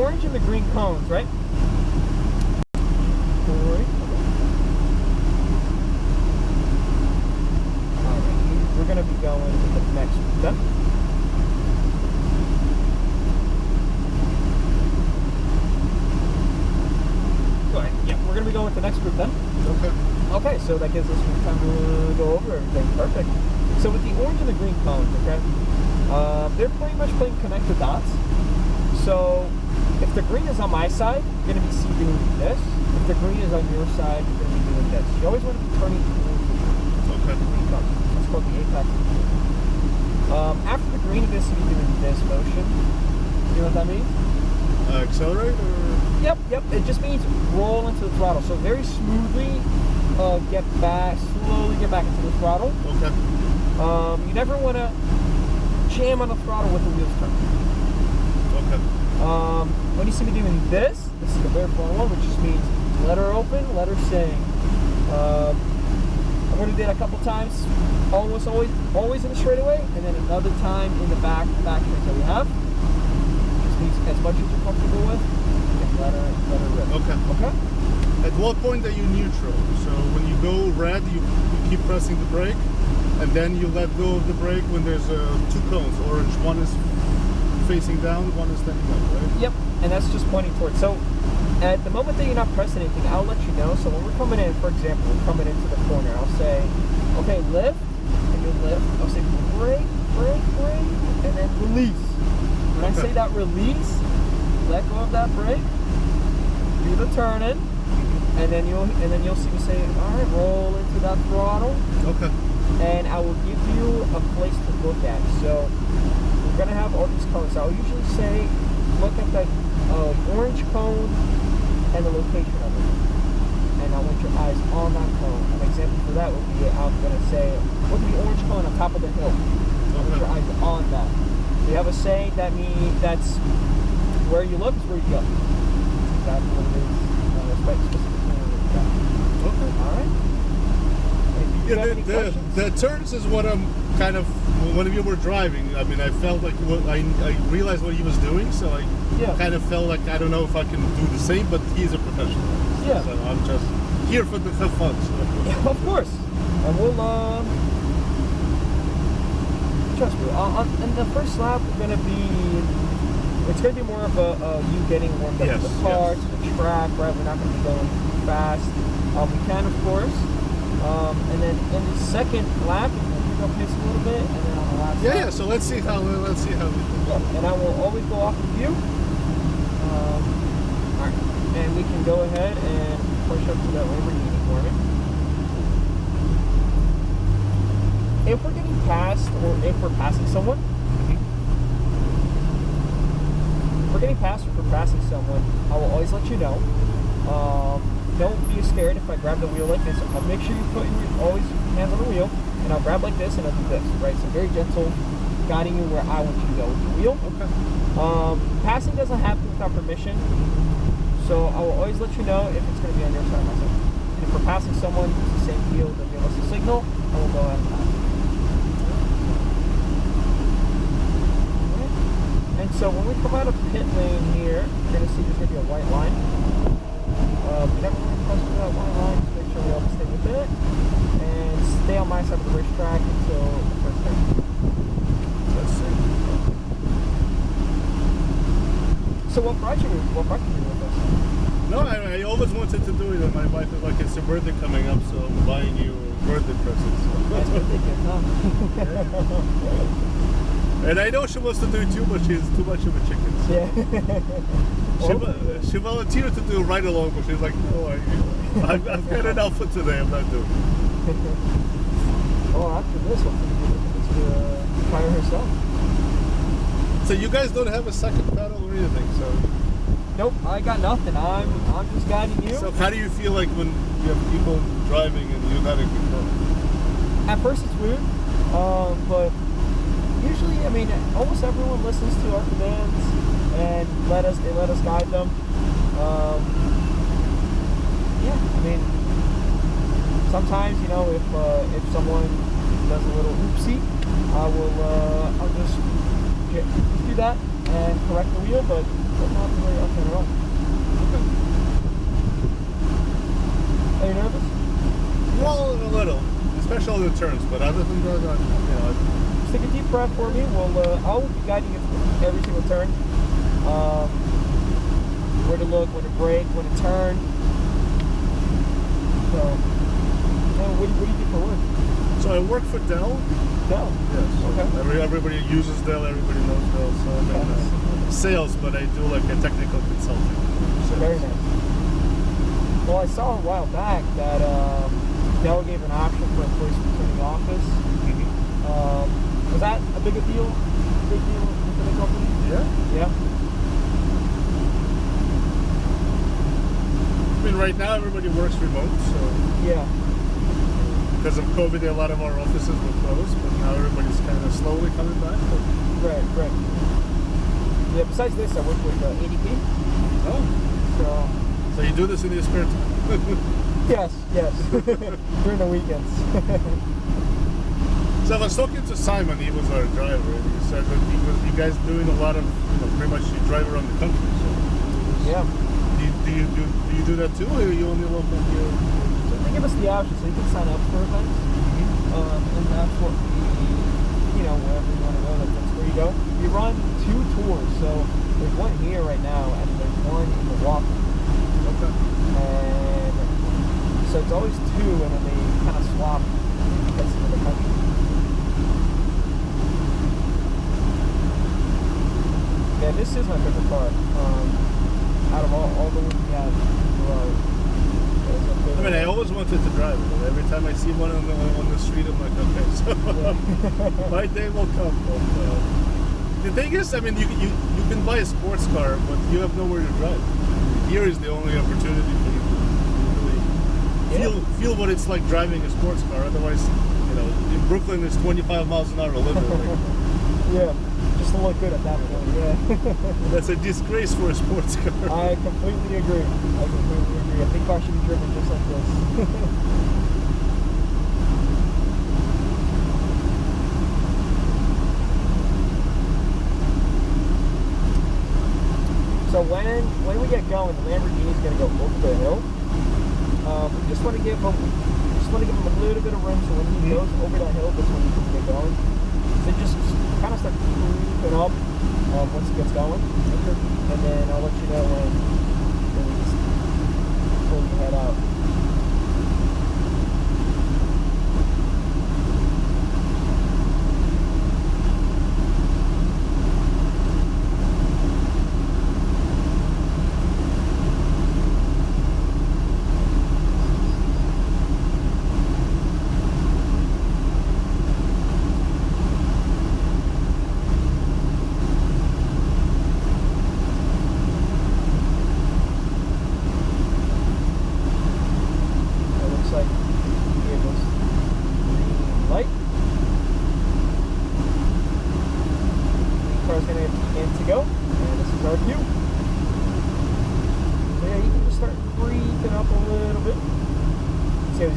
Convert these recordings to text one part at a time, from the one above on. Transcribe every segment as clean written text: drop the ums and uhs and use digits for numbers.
orange and the green cones, right? Alright, we're going to be going to the next step. We're going to be going with the next group then. Okay. Okay, so that gives us time to go over everything. Perfect. So with the orange and the green cones, okay, they're pretty much playing connect the dots. So if the green is on my side, you're going to be doing this. If the green is on your side, you're going to be doing this. You always want to be turning towards the green cones. That's called the apex. After the green, you're going to see me doing this motion. You know what that means? Accelerate or? Yep. It just means roll into the throttle. So very smoothly slowly get back into the throttle. Okay. You never want to jam on the throttle with the wheels turned. Okay. When you see me doing this is the bare front one, which just means let her open, let her sing. I'm going to do that a couple times, almost always in the straightaway, and then another time in the back straight that we have. As much as you're comfortable with, and let her rip. Okay. Okay? At what point are you neutral? So when you go red, you keep pressing the brake, and then you let go of the brake when there's two cones. Orange, one is facing down, one is standing up, right? Yep, and that's just pointing towards. So at the moment that you're not pressing anything, I'll let you know. So when we're coming in, for example, we're coming into the corner, I'll say, okay, lift, and you'll lift. I'll say brake, and then release. When I say that release, let go of that brake, do the turning, and then you'll see me say, all right, roll into that throttle. Okay. And I will give you a place to look at. So we're gonna have all these cones. I'll usually say, look at that orange cone and the location of it. And I want your eyes on that cone. An example for that would be, I'm gonna say, look at the orange cone on top of the hill. I want your eyes on that. We have a saying that means that's where you look is where you go. That's what it is. Specifically on the track. Okay. All right. Yeah, the turns is what I'm kind of. When you were driving, I mean, I felt like I realized what he was doing, so I kind of felt like I don't know if I can do the same. But he's a professional. Yeah. So I'm just here for the have fun. So. Yeah, of course. And we'll trust me, in the first lap, it's going to be more of you getting warmed up to the car, to the track, right? We're not going to be going fast. We can, of course. And then in the second lap, we're going to pick up pace a little bit, and then on the last lap. Yeah. So let's see how we do. Yeah, and I will always go off of you. All right, and we can go ahead and push up to that Lamborghini for me. If we're getting past, or if we're passing someone, if we're getting past or if we're passing someone, I will always let you know. Don't be scared if I grab the wheel like this. I'll make sure you put always hands on the wheel, and I'll grab like this and I'll do this, right? So very gentle, guiding you where I want you to go with the wheel. Okay. Passing doesn't happen without permission, so I will always let you know if it's going to be on your side or my side. And if we're passing someone who's the same field and give us a signal, I will go ahead and pass. And so when we come out of pit lane here, you're going to see there's going to be a white line. We never want to cross through that white line, just make sure we always stay with it. And stay on my side of the racetrack until the first turn. Let's see. So what brought you with us? No, I always wanted to do it, and my wife is like, it's your birthday coming up, so I'm buying you birthday presents. So. Nice birthday gift, huh? And I know she wants to do it too, but she's too much of a chicken. So. Yeah. She volunteered to do a ride along, but she's like, no, I've got enough for today. I'm not doing it. Well, after this, hopefully to try her herself. So you guys don't have a second pedal or anything, so? Nope, I got nothing. I'm just guiding you. So how do you feel like when you have people driving and you're not in control? At first it's weird, but usually, I mean, almost everyone listens to our commands and they let us guide them. Yeah, I mean, sometimes, you know, if someone does a little oopsie, I'll just do that, and correct the wheel, but not really often at all. Okay. Are you nervous? Well, a little, especially on the turns, but other than that, Just take a deep breath for me. I'll be guiding you through every single turn. Where to look, when to brake, when to turn. So, what do you do for work? So I work for Dell. Dell? Yes. Okay. Everybody uses Dell, everybody knows Dell, so I'm in sales, but I do like a technical consulting. Very nice. Well, I saw a while back that Dell gave an option for employees to return to the office. Mm-hmm. Was that a big deal for the company? Yeah. Yeah. I mean, right now everybody works remote, so Yeah. because of COVID, a lot of our offices were closed, but now everybody's kind of slowly coming back. Right. Yeah. Besides this, I work with ADP. Oh. So you do this in your spare time? Yes. During the weekends. So I was talking to Simon, he was our driver, and he said that you guys doing a lot of, pretty much you drive around the country. So Yeah. Do you do that too, or you only look at your? So they give us the option, so you can sign up for events, and that's what we, wherever you want to go, that's where you go. We run 2 tours, so there's one here right now, and there's one in Milwaukee. Okay. And so it's always 2, and then they kind of swap places in the country. Yeah, this is my favorite car. Out of all the ones we have, I mean, I always wanted to drive it. Every time I see one on the street, I'm like, okay, so my day will come. But, the thing is, I mean, you can buy a sports car, but you have nowhere to drive. Here is the only opportunity for you to really feel what it's like driving a sports car. Otherwise, in Brooklyn, it's 25 miles an hour limit. Yeah. Just to look good at that point, yeah. That's a disgrace for a sports car. I completely agree. I think cars should be driven just like this. So when we get going, the Lamborghini is going to go over the hill. We just want to give him a little bit of room, so when he goes over that hill, that's when we can get going. So just kind of start creeping up once it gets going, and then I'll let you know when we just pull the head out.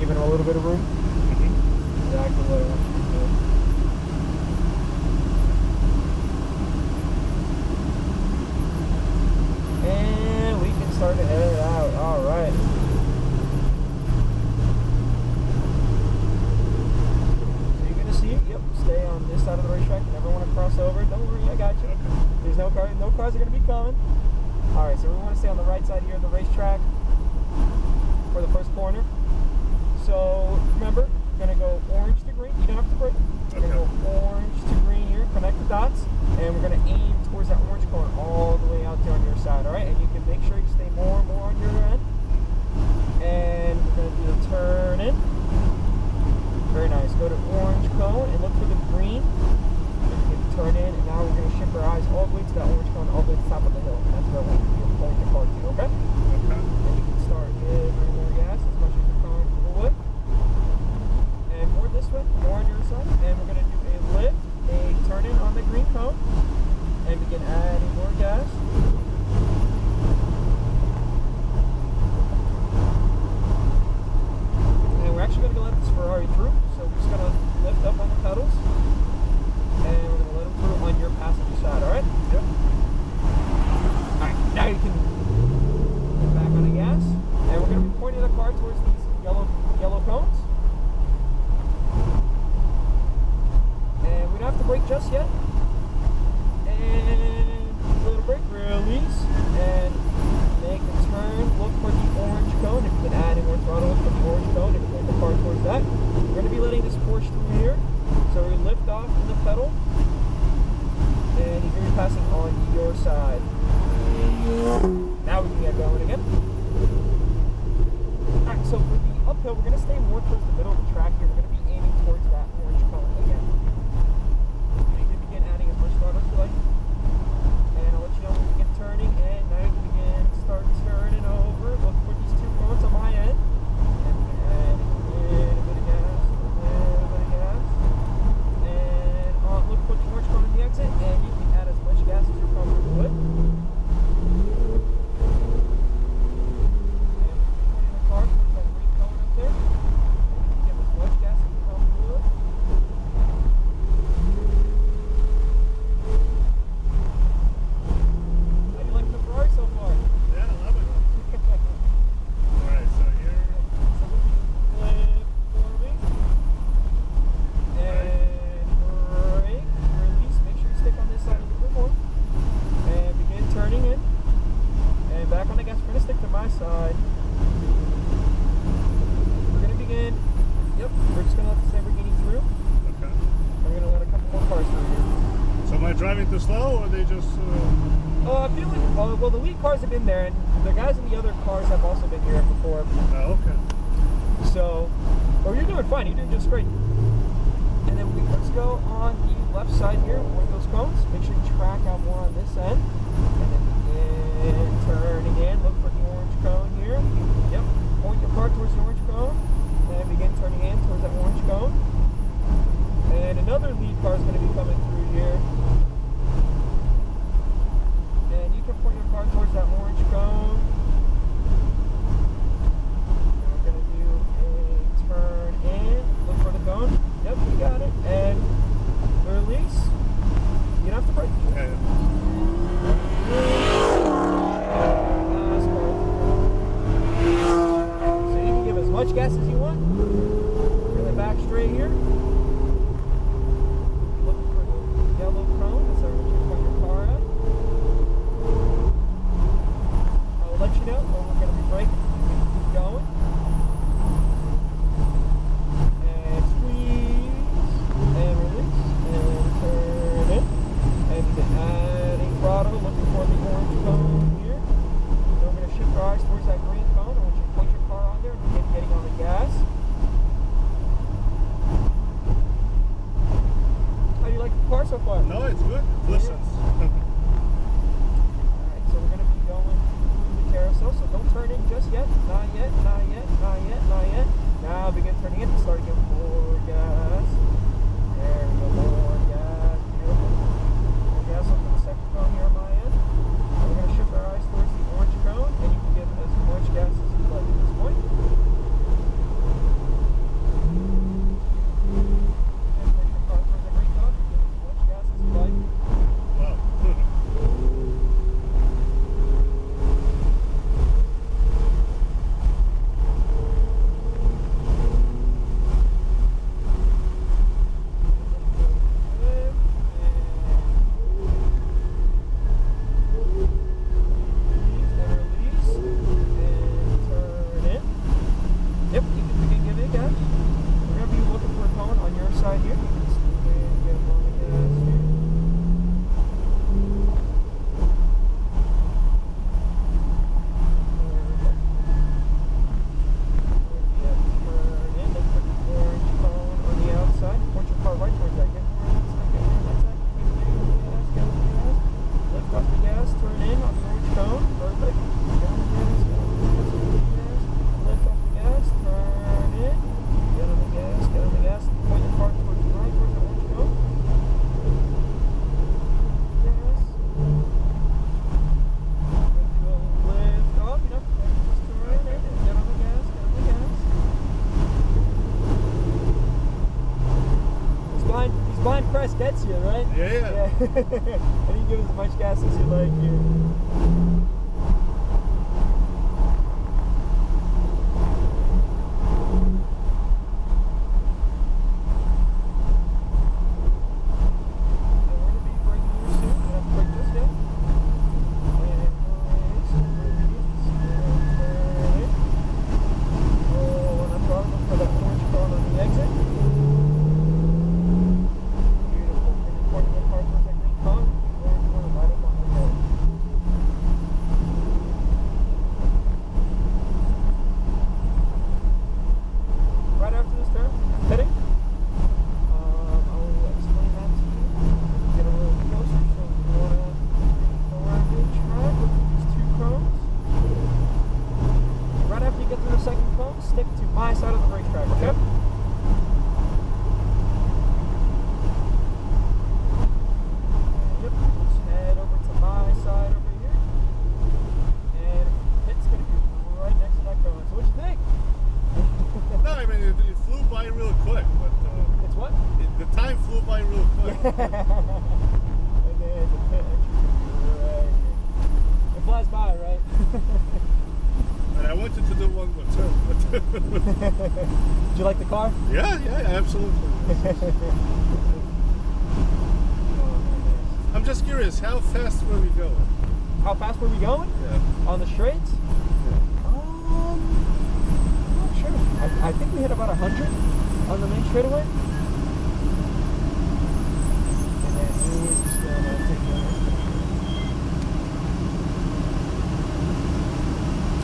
Giving him a little bit of room. Exactly what I want you to do. And we can start to head out. All right. So you're gonna see it. Yep. Stay on this side of the racetrack. Never want to cross over. Don't worry, I got you. There's no cars. No cars are gonna be coming. All right. So we want to stay on the right side here of the racetrack for the first corner. So remember, we're going to go orange to green. You don't have to brake. We're going to go orange to green here, connect the dots, and we're going to aim towards that orange cone all the way out there on your side, all right? And you can make sure you stay more and more on your end. And we're going to do the turn in. Very nice. Go to orange cone and look for the green. And you can turn in, and now we're going to shift our eyes all the way to that orange cone, all the way to the top of the hill. And that's where we'll point your car to, okay? And you can start giving more gas as much as you're comfortable with. And more this way, more on your side. And we're going to do a lift, a turn in on the green cone, and begin adding more gas. And we're actually going to let this Ferrari through, so we're just going to lift up on the pedals, and we're going to let them through on your passenger side, alright? Yep. side. Now we can get going again. Alright, so for the uphill, we're going to stay more towards the middle of the track here. We're going to be aiming towards that orange cone again. You need to begin adding as much throttle as you like. And I'll let you know when we begin turning. And now you can begin start turning over. Look for these two cones on my end. And begin adding a little bit of gas, a little bit of gas. And look for the orange cone on the exit. And you can add as much gas as you're comfortable with. Driving too slow, or they just? I feel like well, the lead cars have been there, and the guys in the other cars have also been here before. Oh, okay. So, you're doing fine. You're doing just great. And then let's go on the left side here with those cones. Make sure you track out more on this end, and then begin turning in. Look for the orange cone here. Yep. Point your car towards the orange cone, and begin turning in towards that orange cone. And another lead car is going to be coming through here. And you can point your car towards that orange cone. And we're going to do a turn in. Look for the cone. Yep, you got it. And release. You don't have to brake. Okay. So you can give as much gas as you want. Bring it back straight here. Yellow cone, that's how you point your car at. I will let you know when we're going to be braking. Keep going. And squeeze. And release. And turn in. And begin adding throttle, looking for the orange cone here. So we're going to shift our eyes towards that green cone. I want you to point your car on there and begin getting on the gas. How do you like the car so far? No, it's good. It listens. Alright, so we're going to be going through the carousel, so don't turn in just yet. Not yet, not yet, not yet, not yet. Now begin turning in to start again. More gas. There we go, more gas. Beautiful. More gas up to the second cone here on my end. And we're going to shift our eyes towards the orange cone, and you can give as much gas as you like at this point. Gets you, right? Yeah. And you give as much gas as you like here. flew by real quick. And then the pitch. Right. It flies by, right? And I wanted to do one more turn. Did you like the car? Yeah, absolutely. I'm just curious, how fast were we going? How fast were we going? Yeah. On the straights? I'm not sure. I think we hit about 100 on the main straightaway.